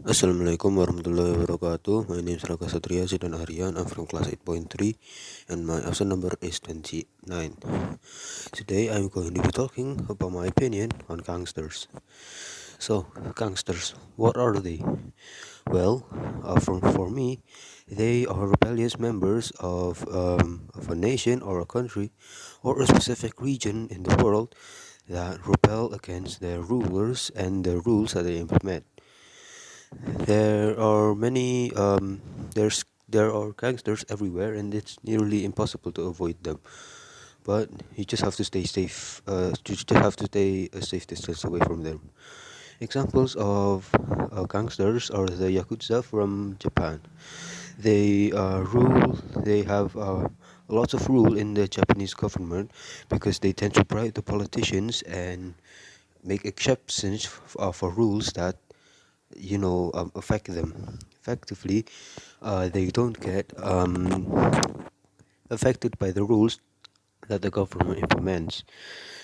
Assalamualaikum warahmatullahi wabarakatuh. My name is Raka Satria Zidan Aryan. I'm from class 8.3 and my absent number is 29. Today I'm going to be talking about my opinion on gangsters. So, gangsters, what are they? Well, for me, they are rebellious members of a nation or a country or a specific region in the world that rebel against their rulers and the rules that they implement. There are many there are gangsters everywhere, and it's nearly impossible to avoid them. But you just have to stay safe. You just have to stay a safe distance away from them. Examples of gangsters are the yakuza from Japan. They rule. They have lots of rule in the Japanese government because they tend to bribe the politicians and make exceptions for rules that affect them effectively. They don't get affected by the rules that the government implements.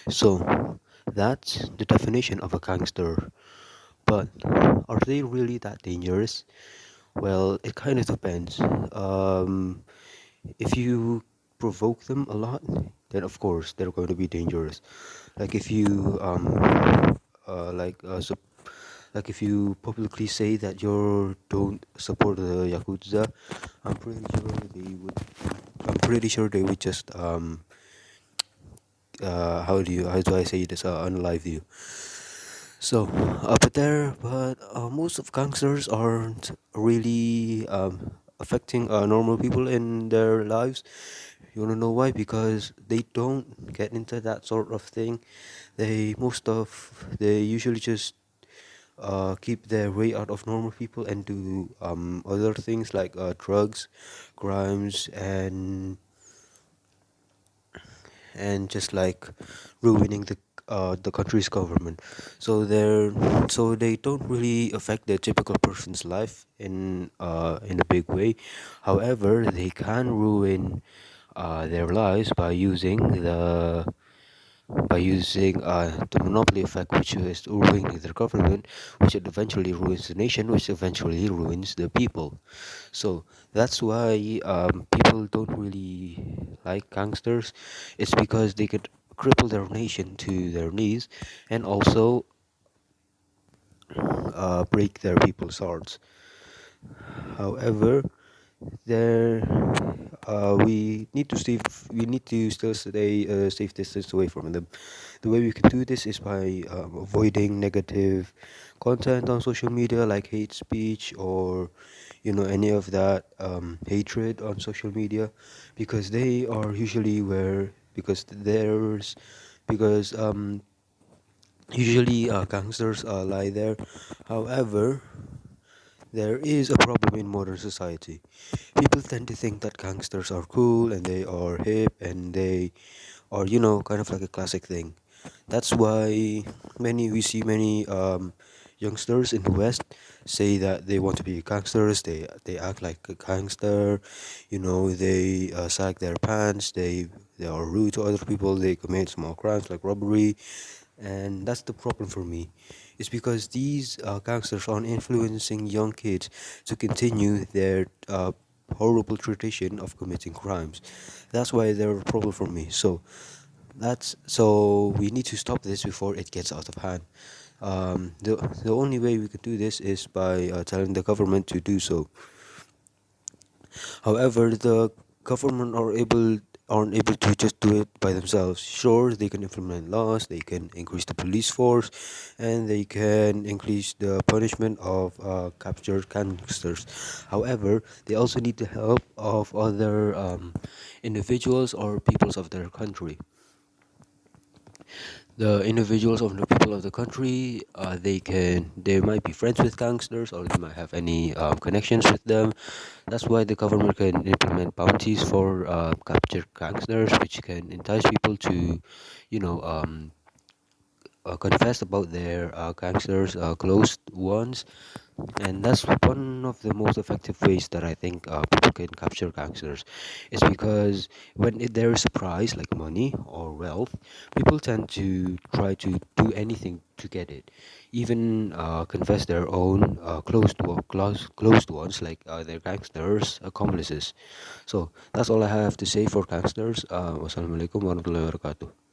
So that's the definition of a gangster. But are they really that dangerous? Well, it kind of depends. If you provoke them a lot, then of course they're going to be dangerous. Like if you like if you publicly say that you don't support the yakuza, I'm pretty sure they would. I'm pretty sure they would just how do I say this, unalive you. So but most of gangsters aren't really affecting normal people in their lives. You wanna know why? Because they don't get into that sort of thing. They usually just keep their way out of normal people and do other things like drugs, crimes, and just like ruining the country's government. So they don't really affect the typical person's life in a big way. However, they can ruin their lives by using the monopoly effect, which is ruining the government, which eventually ruins the nation, which eventually ruins the people. So that's why people don't really like gangsters. It's because they could cripple their nation to their knees and also break their people's hearts. However, there we need to still stay a safe distance away from them. The way we can do this is by avoiding negative content on social media like hate speech or any of that hatred on social media, because they are usually where because there's because usually gangsters lie there. However, there is a problem in modern society. People tend to think that gangsters are cool and they are hip and they are, kind of like a classic thing. That's why we see many youngsters in the West say that they want to be gangsters. They act like a gangster, they sag their pants. They are rude to other people. They commit small crimes like robbery, and that's the problem for me. It's because these gangsters are influencing young kids to continue their horrible tradition of committing crimes. That's why they're a problem for me. So we need to stop this before it gets out of hand. The only way we can do this is by telling the government to do so. However, the government aren't able to just do it by themselves. Sure, they can implement laws, they can increase the police force, and they can increase the punishment of captured gangsters. However, they also need the help of other individuals or peoples of their country. The individuals of the people of the country, they might be friends with gangsters or they might have any connections with them. That's why the government can implement bounties for captured gangsters, which can entice people to you know confess about their gangsters, closed ones, and that's one of the most effective ways that I think people can capture gangsters. Is because when there is a prize like money or wealth, people tend to try to do anything to get it, even confess their own closed ones like their gangsters accomplices. So that's all I have to say for gangsters. Wassalamualaikum warahmatullahi wabarakatuh.